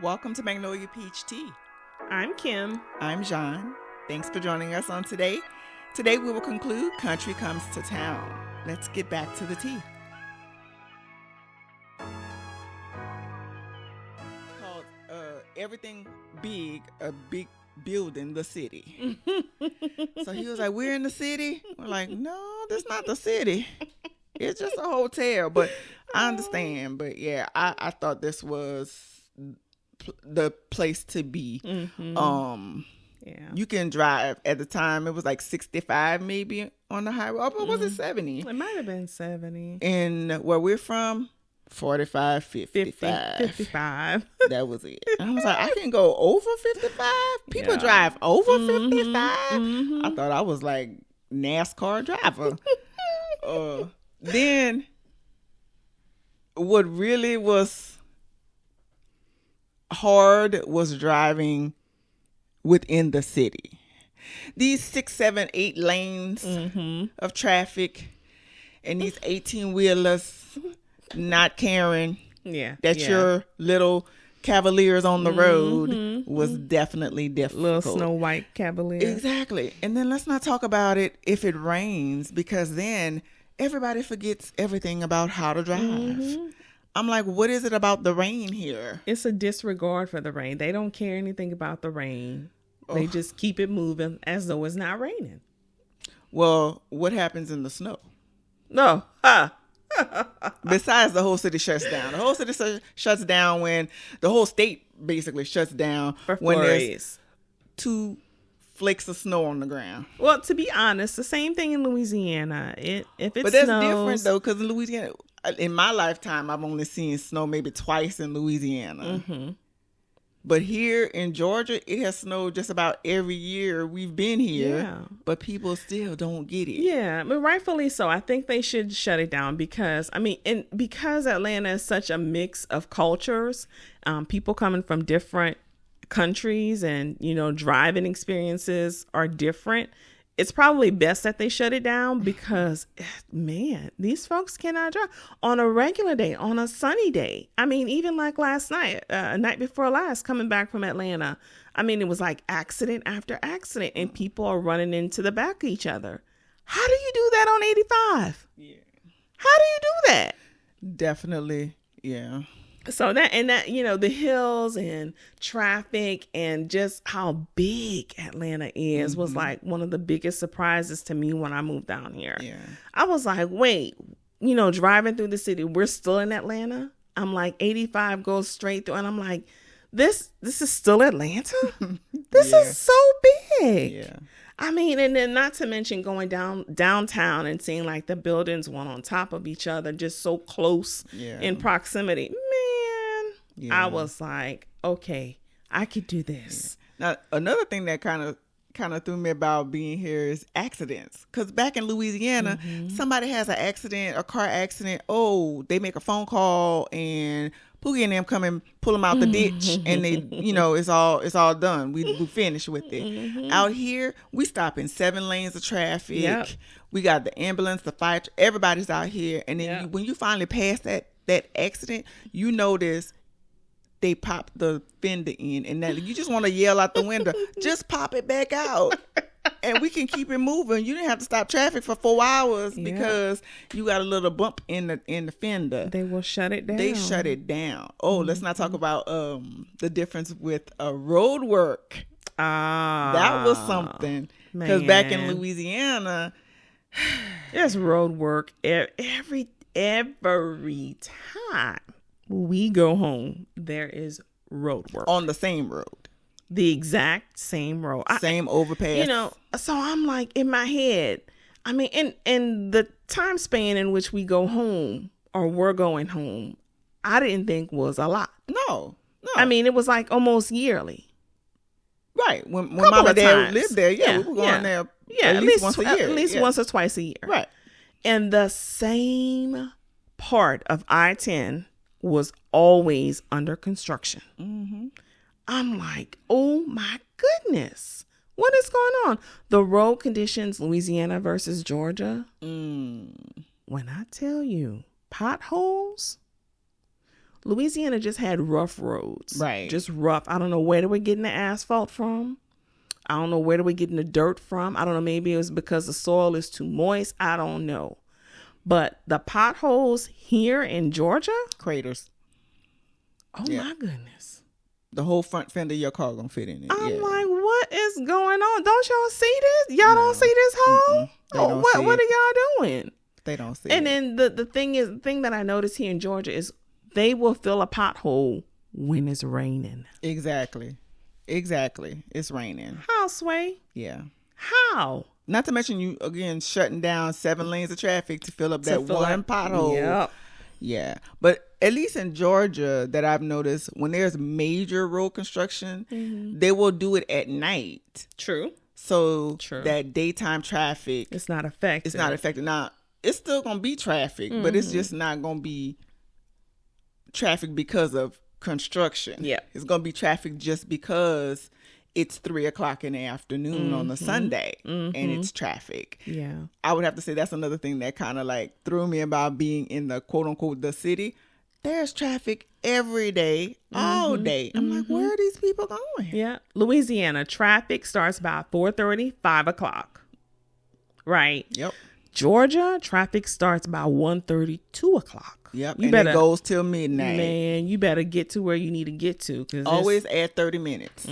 Welcome to Magnolia Peach Tea. I'm Kim. I'm Jean. Thanks for joining us on today. Today we will conclude Country Comes to Town. Let's get back to the tea. Called Everything Big, a Big Building, the City. So he was like, we're in the city? We're like, no, that's not the city. It's just a hotel. But I understand. But yeah, I thought this was the place to be. Yeah, you can drive. At the time it was like 65 maybe on the highway, or was it 70? It might have been 70. And where we're from, 45, 55. 55. That was it. And I was like, I can go over 55. People drive over 55. I thought I was like NASCAR driver. Then what really was hard was driving within the city. These 6, 7, 8 lanes of traffic, and these 18-wheelers not caring that your little Cavaliers on the road was definitely difficult. Little Snow White Cavalier. Exactly. And then let's not talk about it if it rains, because then everybody forgets everything about how to drive. I'm like, what is it about the rain here? It's a disregard for the rain. They don't care anything about the rain. They just keep it moving as though it's not raining. Well, what happens in the snow? No. Besides, the whole city shuts down. The whole city shuts down when the whole state basically shuts down For when 4 there's days. 2 flakes of snow on the ground. Well, to be honest, the same thing in Louisiana. If it But that's snows, different though, because in Louisiana, in my lifetime, I've only seen snow maybe twice in Louisiana. But here in Georgia, it has snowed just about every year we've been here. Yeah. But people still don't get it. Yeah, but rightfully so. I think they should shut it down because Atlanta is such a mix of cultures, people coming from different countries, and driving experiences are different. It's probably best that they shut it down because, man, these folks cannot drive on a regular day, on a sunny day. I mean, even like last night, night before last, coming back from Atlanta. I mean, it was like accident after accident, and people are running into the back of each other. How do you do that on 85? Yeah. How do you do that? Definitely. Yeah. So that the hills and traffic and just how big Atlanta is was like one of the biggest surprises to me when I moved down here. Yeah. I was like, wait, driving through the city, we're still in Atlanta. I'm like, 85 goes straight through, and I'm like, this is still Atlanta? This is so big. Yeah. I mean, and then not to mention going downtown and seeing like the buildings one on top of each other, just so close in proximity. Man, I was like, okay, I could do this. Now, another thing that kind of threw me about being here is accidents. Because back in Louisiana, somebody has an accident, a car accident. Oh, they make a phone call and Poogie and them come and pull them out the ditch, and they, it's all done. We finish with it. Out here, we stop in 7 lanes of traffic. Yep. We got the ambulance, the fire, everybody's out here. And then when you finally pass that accident, you notice they pop the fender in, and that you just want to yell out the window, just pop it back out. And we can keep it moving. You didn't have to stop traffic for 4 hours because you got a little bump in the fender. They will shut it down. They shut it down. Oh, let's not talk about the difference with road work. That was something. Because back in Louisiana, there's road work every time we go home. There is road work on the same road. The exact same road. Same overpass. So I'm like, in my head, I mean, in the time span in which we go home or we're going home, I didn't think was a lot. No. I mean, it was like almost yearly. Right. When mom and dad lived there, we were going there at least once a year. At least once or twice a year. Right. And the same part of I-10 was always under construction. I'm like, oh my goodness, what is going on? The road conditions, Louisiana versus Georgia. When I tell you potholes, Louisiana just had rough roads. Right. Just rough. I don't know where they were getting the asphalt from. I don't know where they were getting the dirt from. I don't know. Maybe it was because the soil is too moist. I don't know. But the potholes here in Georgia? Craters. Oh, my goodness. The whole front fender of your car gonna fit in it. I'm like, what is going on? Don't y'all see this? Y'all don't see this hole? What are y'all doing? They don't see and it. And then the thing that I noticed here in Georgia is they will fill a pothole when it's raining. Exactly. It's raining. How, Sway? Yeah. How? Not to mention you, again, shutting down 7 lanes of traffic to fill up that one pothole. Yep. Yeah. But at least in Georgia that I've noticed, when there's major road construction, they will do it at night. True. So that daytime traffic. It's not affected. Now, it's still going to be traffic, but it's just not going to be traffic because of construction. Yeah. It's going to be traffic just because it's 3:00 in the afternoon on a Sunday and it's traffic. Yeah. I would have to say that's another thing that kind of like threw me about being in the quote unquote the city. There's traffic every day, all day. I'm like, where are these people going? Yeah. Louisiana, traffic starts about 4:30, 5:00. Right. Yep. Georgia, traffic starts about 1:30, 2:00. Yep. It goes till midnight. Man, you better get to where you need to get to. Cause always add 30 minutes.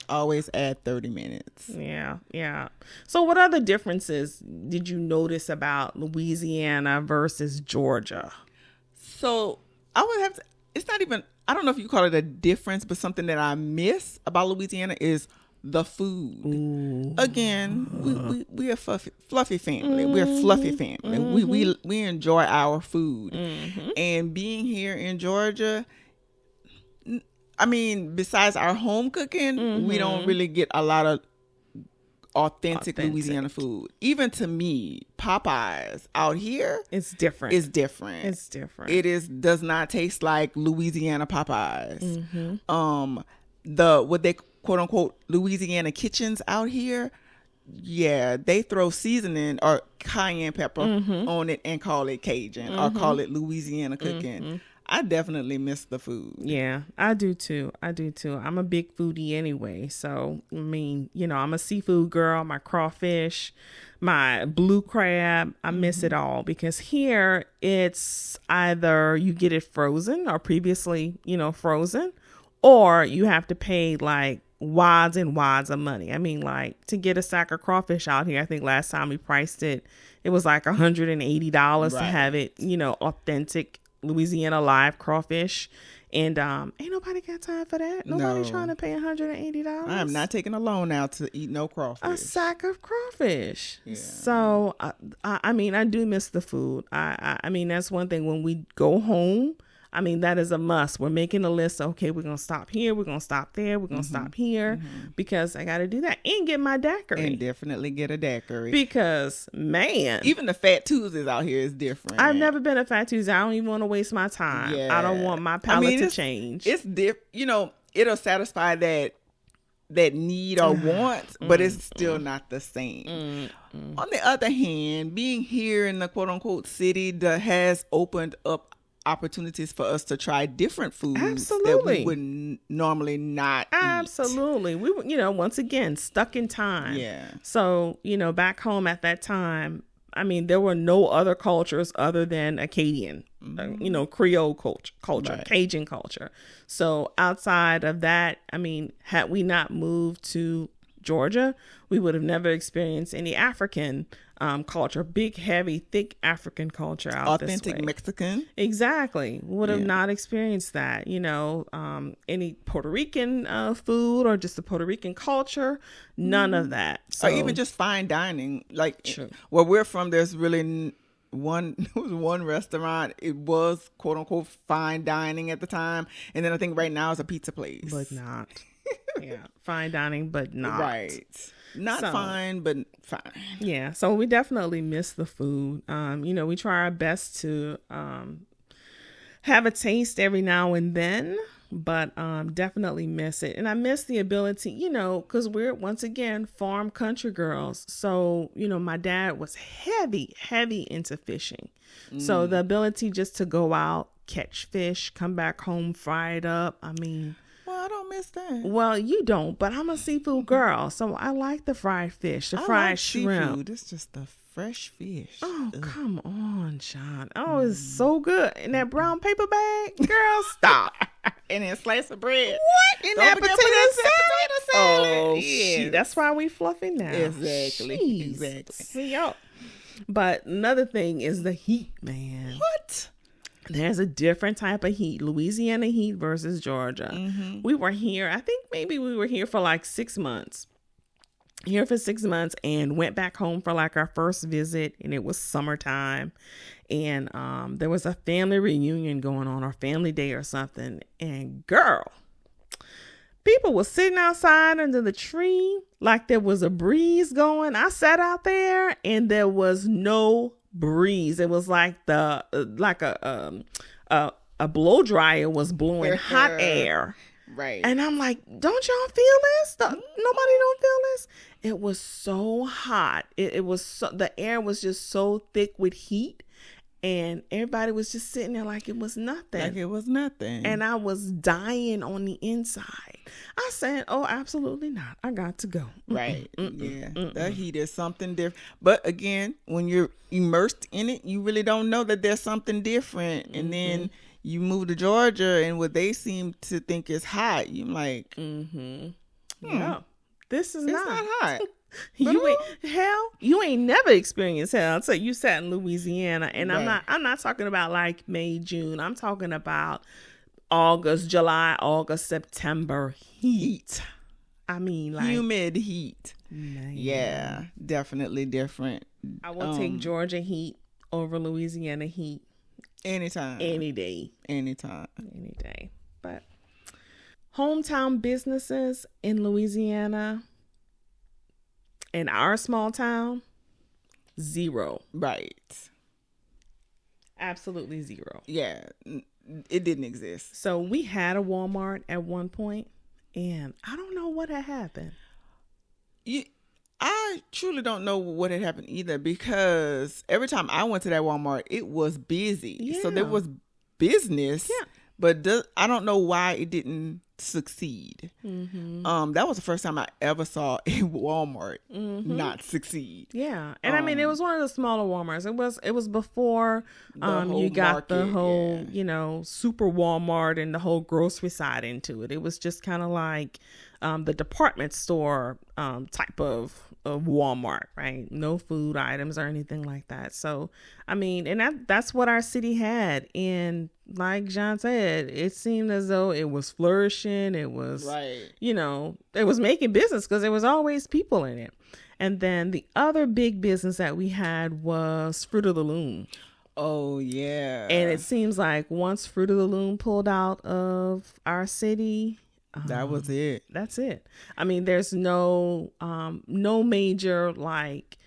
Always add 30 minutes. Yeah. Yeah. So what other differences did you notice about Louisiana versus Georgia? So I would have to, it's not even, I don't know if you call it a difference, but something that I miss about Louisiana is the food. Ooh. Again, we are fluffy family. We're a fluffy family. We enjoy our food. And being here in Georgia, I mean, besides our home cooking, we don't really get a lot of authentic Louisiana food. Even to me, Popeyes out here, it's different. It does not taste like Louisiana Popeyes. What they quote unquote Louisiana kitchens out here, yeah, they throw seasoning or cayenne pepper on it and call it Cajun or call it Louisiana cooking. I definitely miss the food. Yeah, I do too. I'm a big foodie anyway. So, I mean, I'm a seafood girl, my crawfish, my blue crab. I miss it all because here it's either you get it frozen or previously, frozen, or you have to pay like wads and wads of money. I mean, like to get a sack of crawfish out here, I think last time we priced it, it was like $180 to have it, authentic Louisiana live crawfish. And ain't nobody got time for that. Nobody trying to pay $180. I am not taking a loan out to eat no crawfish. A sack of crawfish. Yeah. So I mean, I do miss the food. I mean, that's one thing when we go home. I mean, that is a must. We're making a list. Okay, we're going to stop here. We're going to stop there. We're going to stop here because I got to do that and get my daiquiri. And definitely get a daiquiri. Because, man. Even the Fat Tuesdays out here is different. I've never been a Fat Tuesday. I don't even want to waste my time. Yeah. I don't want my palate to change. It's it'll satisfy that need or want, but it's still not the same. On the other hand, being here in the quote unquote city that has opened up opportunities for us to try different foods that we would normally not eat. We once again stuck in time. Yeah. So back home at that time, I mean, there were no other cultures other than Acadian, Creole culture, right. Cajun culture. So outside of that, I mean, had we not moved to Georgia, we would have never experienced any African culture, big, heavy, thick African culture out this way. Authentic Mexican. Exactly. Would have not experienced that. Any Puerto Rican food or just the Puerto Rican culture, none of that. So, or even just fine dining. Like where we're from, there's really one restaurant. It was quote unquote fine dining at the time. And then I think right now it's a pizza place. But not. Yeah. Fine dining, but not. Right. Not fine, but fine. Yeah. So we definitely miss the food. We try our best to have a taste every now and then, but definitely miss it. And I miss the ability, because we're, once again, farm country girls. So, my dad was heavy into fishing. So the ability just to go out catch fish, come back home, fry it up. I mean, well, I don't miss that. Well, you don't, but I'm a seafood girl, so I like the fried fish, the fried shrimp. Seafood. It's just the fresh fish. Oh, come on, Sean. Oh, it's so good. In that brown paper bag, girl, stop. And then slice of bread. What? In that potato salad? Oh, yes. shit. That's why we fluffy now. Exactly. Jeez. Exactly. See, y'all. But another thing is the heat, man. What? There's a different type of heat. Louisiana heat versus Georgia. Mm-hmm. We were here. I think maybe we were here for like 6 months. Here for 6 months and went back home for like our first visit, and it was summertime, and there was a family reunion going on, or family day or something, and girl, people were sitting outside under the tree like there was a breeze going. I sat out there and there was no breeze. It was like a blow dryer was blowing hot air. Right. And I'm like, don't y'all feel this? Nobody don't feel this? It was so hot. It was so, the air was just so thick with heat, and everybody was just sitting there like it was nothing. Like it was nothing. And I was dying on the inside. I said, oh, absolutely not. I got to go. Right. Yeah. The heat is something different. But again, when you're immersed in it, you really don't know that there's something different. And then you move to Georgia, and what they seem to think is hot, you're like, yeah, this is it's not hot. You ain't never experienced hell. So you sat in Louisiana, and Right. I'm not talking about like May, June. I'm talking about August, July, August, September heat. I mean, like Humid heat. man. Yeah, definitely different. I will take Georgia heat over Louisiana heat Anytime. any day. Anytime. Any day. But hometown businesses in Louisiana, in our small town, zero. Right. Absolutely zero. Yeah. It didn't exist. So we had a Walmart at one point, and I don't know what had happened. I truly don't know what had happened either, because every time I went to that Walmart, it was busy. Yeah. So there was business. Yeah. But I don't know why it didn't succeed. That was the first time I ever saw a Walmart not succeed. Yeah, and I mean, it was one of the smaller Walmarts. It was before whole you got the market, whole yeah. super Walmart and the whole grocery side into it. It was just kind of like the department store type of Walmart, right? No food items or anything like that. So I mean, and that's what our city had. And like John said, it seemed as though it was flourishing. It was, right. It was making business because there was always people in it. And then the other big business that we had was Fruit of the Loom. Oh, yeah. And it seems like once Fruit of the Loom pulled out of our city, that was it. That's it. I mean, there's no major like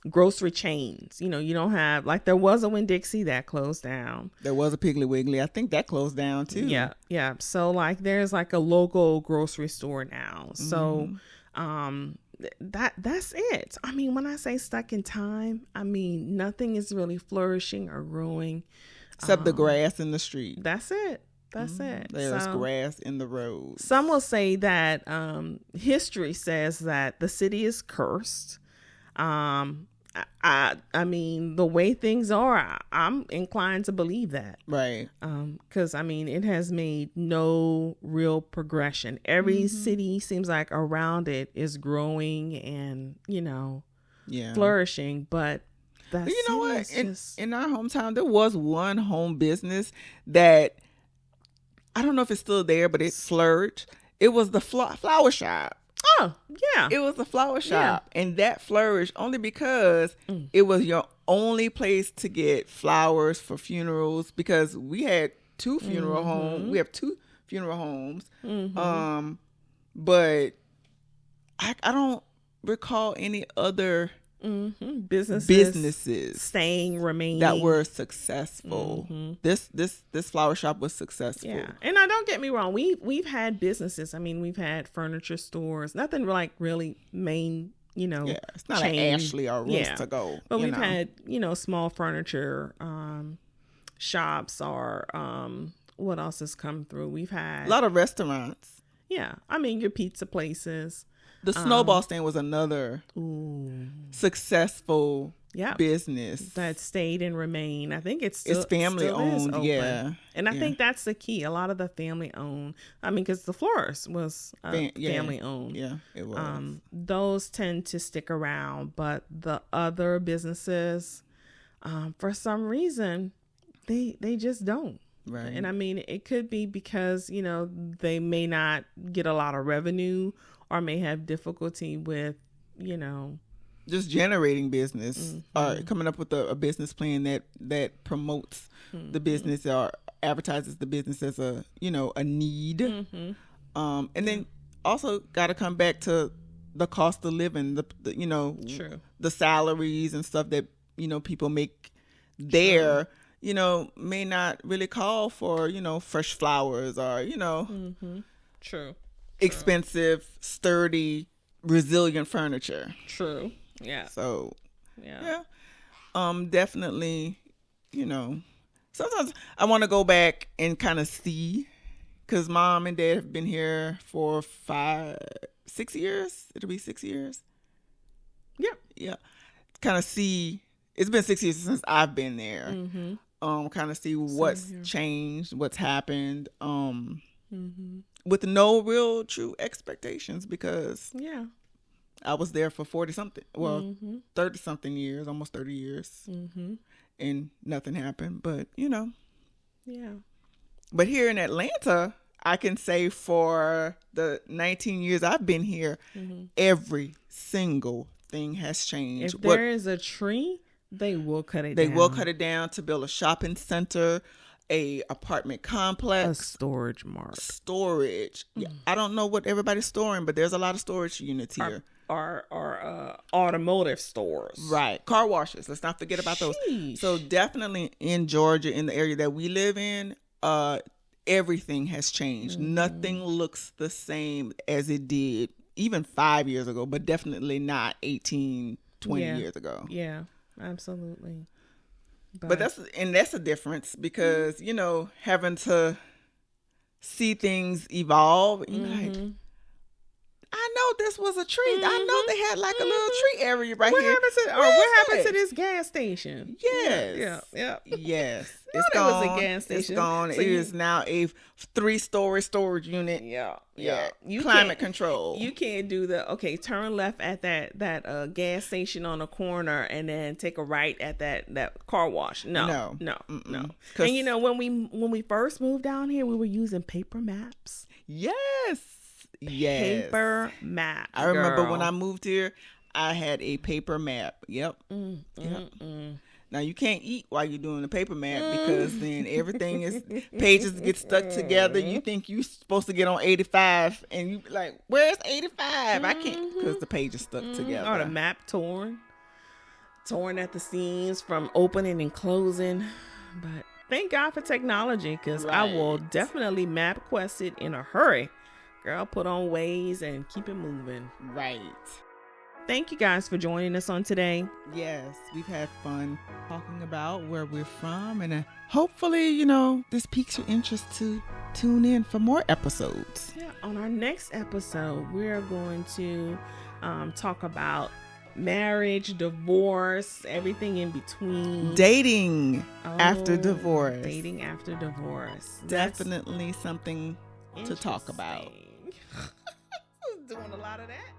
grocery chains. You don't have, like, there was a Winn-Dixie that closed down. There was a Piggly Wiggly. I think that closed down too. Yeah. So like there's like a local grocery store now. So that's it. I mean, when I say stuck in time, I mean nothing is really flourishing or growing except the grass in the street. That's it. That's it. There's grass in the road. Some will say that history says that the city is cursed. I mean, the way things are, I'm inclined to believe that. Right. Because, I mean, it has made no real progression. Every city seems like around it is growing and, flourishing. But you know what? In our hometown, there was one home business that, I don't know if it's still there, but it flourished. It was the flower shop. Oh, yeah. It was the flower shop. Yeah. And that flourished only because it was your only place to get flowers for funerals, because we had two funeral homes. We have two funeral homes. But I don't recall any other businesses remaining that were successful. This flower shop was successful. Yeah, and now don't get me wrong, we've had businesses. I mean, we've had furniture stores, nothing like really main. It's not chain. like Ashley or Rooms to Go. But we've had small furniture shops or what else has come through? We've had a lot of restaurants. Yeah, I mean your pizza places. The Snowball Stand was another successful business that stayed and remained. I think it's family owned. Yeah, and I think that's the key. A lot of the family owned. I mean, because the florist was family owned. Yeah, it was. Those tend to stick around, but the other businesses, for some reason, they just don't. Right. And I mean, it could be because they may not get a lot of revenue, or may have difficulty with just generating business, or coming up with a business plan that promotes the business or advertises the business as a need. And then also got to come back to the cost of living, the the salaries and stuff that people make there. May not really call for fresh flowers or True. expensive, sturdy, resilient furniture. True. Yeah. So, definitely, sometimes I want to go back and kind of see, because Mom and Dad have been here for 6 years. It'll be 6 years. Yep. Yeah. Kind of see, it's been 6 years since I've been there. Kind of see what's changed, what's happened. With no real true expectations, because I was there for 40 something, 30 something years, almost 30 years, and nothing happened. But but here in Atlanta, I can say for the 19 years I've been here, every single thing has changed. If there is a tree, they will cut it down. They will cut it down to build a shopping center, a apartment complex, a storage mart. Yeah, I don't know what everybody's storing, but there's a lot of storage units here. Or automotive stores. Right. Car washes. Let's not forget about those. So definitely in Georgia, in the area that we live in, everything has changed. Nothing looks the same as it did even 5 years ago, but definitely not 18, 20 years ago. Yeah, absolutely. But that's a difference, because having to see things evolve, like, I know this was a tree. I know they had like a little tree area right here. What happened to this gas station? Yes. Yeah. Yes. It's gone. It was a gas station. It's gone. So it is now a 3-story storage unit. Yeah. Climate control. You can't do turn left at that gas station on the corner and then take a right at that car wash. No. And when we first moved down here, we were using paper maps. Yes. Paper map. I remember when I moved here, I had a paper map. Yep. Now you can't eat while you're doing the paper map, because then everything pages get stuck together. You think you're supposed to get on 85, and you like, where's 85? I can't, because the page is stuck together. Or the map torn at the seams from opening and closing. But thank God for technology, because I will definitely map quest it in a hurry. Girl, put on Waze and keep it moving. Right. Thank you guys for joining us on today. Yes, we've had fun talking about where we're from, and hopefully, this piques your interest to tune in for more episodes. Yeah, on our next episode, we're going to talk about marriage, divorce, everything in between. Dating after divorce. Dating after divorce. Definitely something to talk about. Doing a lot of that.